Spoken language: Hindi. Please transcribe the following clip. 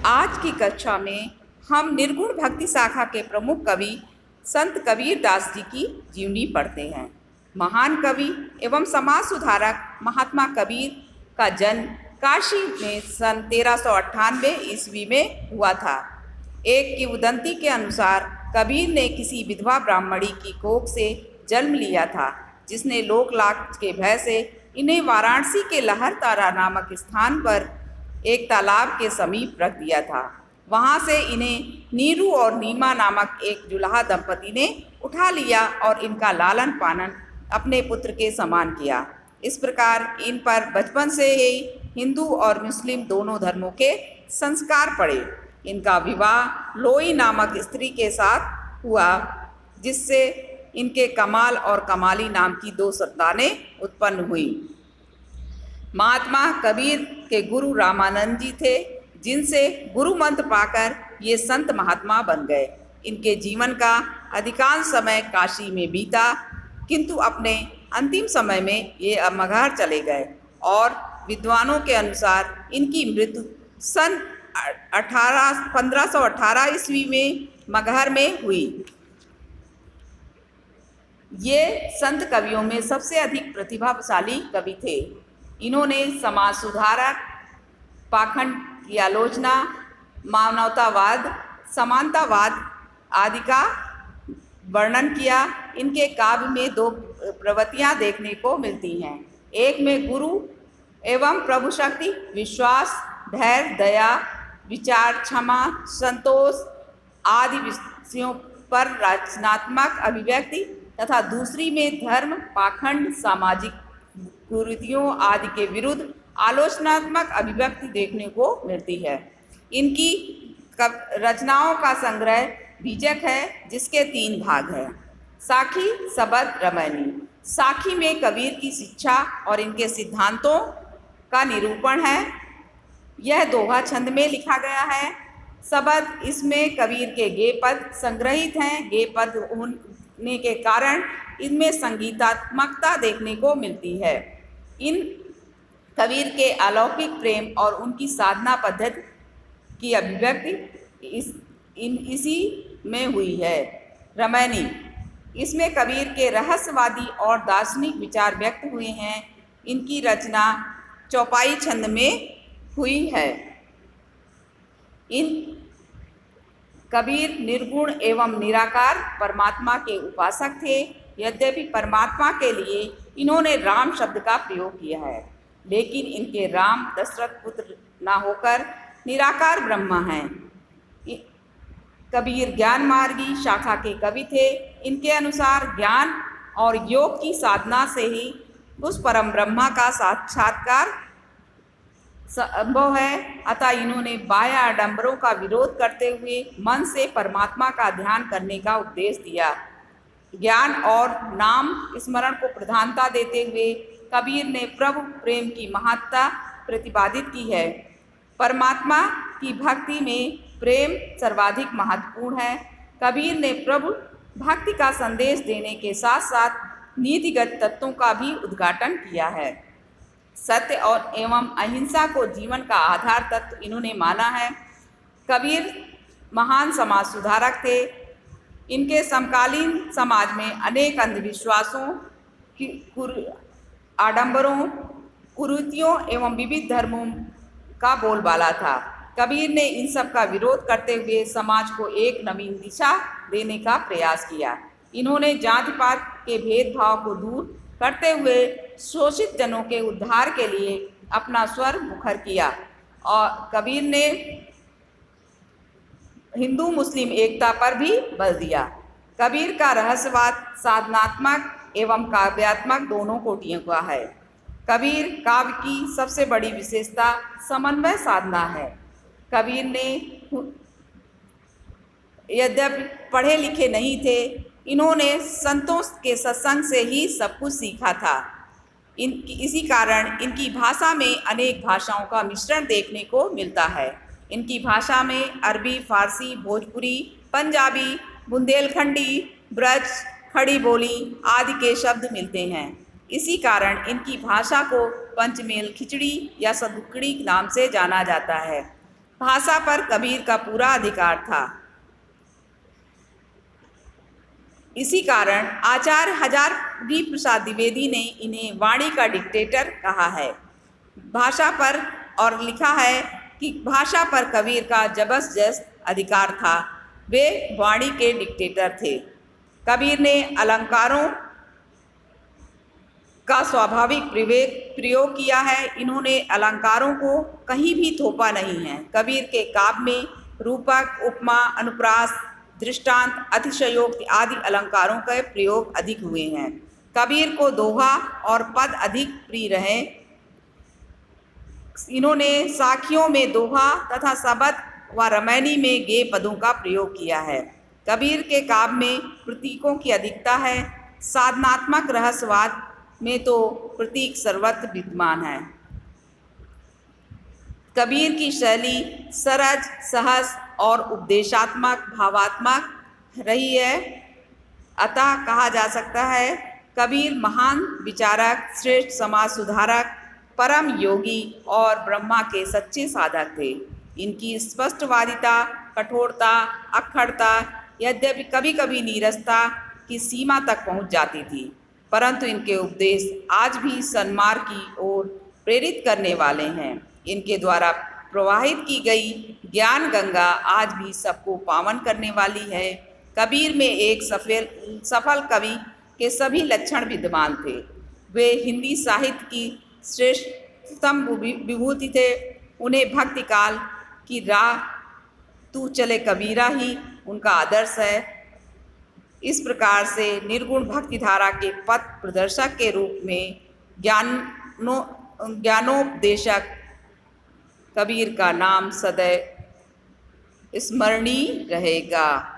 आज की कक्षा में हम निर्गुण भक्ति शाखा के प्रमुख कवि संत कबीर दास जी की जीवनी पढ़ते हैं। महान कवि एवं समाज सुधारक महात्मा कबीर का जन्म काशी में सन 1398 ईस्वी में हुआ था। एक किंवदंती के अनुसार कबीर ने किसी विधवा ब्राह्मणी की कोख से जन्म लिया था, जिसने लोक-लाज के भय से इन्हें वाराणसी के लहरतारा नामक स्थान पर एक तालाब के समीप रख दिया था। वहां से इन्हें नीरू और नीमा नामक एक जुलाहा दंपति ने उठा लिया और इनका लालन पालन अपने पुत्र के समान किया। इस प्रकार इन पर बचपन से ही हिंदू और मुस्लिम दोनों धर्मों के संस्कार पड़े। इनका विवाह लोई नामक स्त्री के साथ हुआ, जिससे इनके कमाल और कमाली नाम की 2 संतानें उत्पन्न हुई। महात्मा कबीर के गुरु रामानंद जी थे, जिनसे गुरु मंत्र पाकर ये संत महात्मा बन गए। इनके जीवन का अधिकांश समय काशी में बीता, किंतु अपने अंतिम समय में ये मगहर चले गए और विद्वानों के अनुसार इनकी मृत्यु सन 1518 ईस्वी में मगहर में हुई। ये संत कवियों में सबसे अधिक प्रतिभाशाली कवि थे। इन्होंने समाज सुधारक, पाखंड की आलोचना, मानवतावाद, समानतावाद आदि का वर्णन किया। इनके काव्य में 2 प्रवृत्तियां देखने को मिलती हैं। एक में गुरु एवं प्रभु शक्ति, विश्वास, धैर्य, दया, विचार, क्षमा, संतोष आदि विषयों पर रचनात्मक अभिव्यक्ति तथा दूसरी में धर्म, पाखंड, सामाजिक कुरीतियों आदि के विरुद्ध आलोचनात्मक अभिव्यक्ति देखने को मिलती है। इनकी रचनाओं का संग्रह बीजक है, जिसके 3 भाग हैं। साखी, सबद, रमैनी। साखी में कबीर की शिक्षा और इनके सिद्धांतों का निरूपण है। यह दोहा छंद में लिखा गया है। सबद, इसमें कबीर के गेय पद संग्रहित हैं। गेय पद होने के कारण इनमें संगीतात्मकता देखने को मिलती है। इन कबीर के अलौकिक प्रेम और उनकी साधना पद्धति की अभिव्यक्ति इसी में हुई है। रमैनी, इसमें कबीर के रहस्यवादी और दार्शनिक विचार व्यक्त हुए हैं। इनकी रचना चौपाई छंद में हुई है। इन कबीर निर्गुण एवं निराकार परमात्मा के उपासक थे। यद्यपि परमात्मा के लिए इन्होंने राम शब्द का प्रयोग किया है, लेकिन इनके राम दशरथ पुत्र ना होकर निराकार ब्रह्मा हैं। कबीर ज्ञान मार्गी शाखा के कवि थे। इनके अनुसार ज्ञान और योग की साधना से ही उस परम ब्रह्मा का साक्षात्कार संभव है। अतः इन्होंने बाह्य आडंबरों का विरोध करते हुए मन से परमात्मा का ध्यान करने का उपदेश दिया। ज्ञान और नाम स्मरण को प्रधानता देते हुए कबीर ने प्रभु प्रेम की महत्ता प्रतिपादित की है। परमात्मा की भक्ति में प्रेम सर्वाधिक महत्वपूर्ण है। कबीर ने प्रभु भक्ति का संदेश देने के साथ साथ नीतिगत तत्वों का भी उद्घाटन किया है। सत्य और एवं अहिंसा को जीवन का आधार तत्व इन्होंने माना है। कबीर महान समाज सुधारक थे। इनके समकालीन समाज में अनेक अंधविश्वासों, आडंबरों, कुरीतियों एवं विविध धर्मों का बोलबाला था। कबीर ने इन सब का विरोध करते हुए समाज को एक नवीन दिशा देने का प्रयास किया। इन्होंने जाति पात के भेदभाव को दूर करते हुए शोषित जनों के उद्धार के लिए अपना स्वर मुखर किया और कबीर ने हिंदू मुस्लिम एकता पर भी बल दिया। कबीर का रहस्यवाद साधनात्मक एवं काव्यात्मक दोनों कोटियों का है। कबीर काव्य की सबसे बड़ी विशेषता समन्वय साधना है। कबीर ने यद्यपि पढ़े लिखे नहीं थे, इन्होंने संतों के सत्संग से ही सब कुछ सीखा था। इसी कारण इनकी भाषा में अनेक भाषाओं का मिश्रण देखने को मिलता है। इनकी भाषा में अरबी, फारसी, भोजपुरी, पंजाबी, बुंदेलखंडी, ब्रज, खड़ी बोली आदि के शब्द मिलते हैं। इसी कारण इनकी भाषा को पंचमेल खिचड़ी या सदुकड़ी नाम से जाना जाता है। भाषा पर कबीर का पूरा अधिकार था। इसी कारण आचार्य हजारी प्रसाद द्विवेदी ने इन्हें वाणी का डिक्टेटर कहा है। भाषा पर और लिखा है कि भाषा पर कबीर का जबरदस्त अधिकार था, वे वाणी के डिक्टेटर थे। कबीर ने अलंकारों का स्वाभाविक प्रयोग किया है। इन्होंने अलंकारों को कहीं भी थोपा नहीं है। कबीर के काव्य में रूपक, उपमा, अनुप्रास, दृष्टांत, अतिशयोक्ति आदि अलंकारों का प्रयोग अधिक हुए हैं। कबीर को दोहा और पद अधिक प्रिय रहे। इन्होंने साखियों में दोहा तथा सबद व रमैनी में गेय पदों का प्रयोग किया है। कबीर के काव्य में प्रतीकों की अधिकता है। साधनात्मक रहस्यवाद में तो प्रतीक सर्वत्र विद्यमान है। कबीर की शैली सरज, सहज और उपदेशात्मक, भावात्मक रही है। अतः कहा जा सकता है कबीर महान विचारक, श्रेष्ठ समाज सुधारक, परम योगी और ब्रह्मा के सच्चे साधक थे। इनकी स्पष्टवादिता, कठोरता, अक्खड़ता यद्यपि कभी कभी नीरसता की सीमा तक पहुंच जाती थी, परंतु इनके उपदेश आज भी सन्मार्ग की ओर प्रेरित करने वाले हैं। इनके द्वारा प्रवाहित की गई ज्ञान गंगा आज भी सबको पावन करने वाली है। कबीर में एक सफल कवि के सभी लक्षण विद्यमान थे। वे हिंदी साहित्य की श्रेष्ठतम विभूति थे। उन्हें भक्ति काल की राह तू चले कबीरा ही उनका आदर्श है। इस प्रकार से निर्गुण भक्ति धारा के पथ प्रदर्शक के रूप में ज्ञानोपदेशक कबीर का नाम सदैव स्मरणीय रहेगा।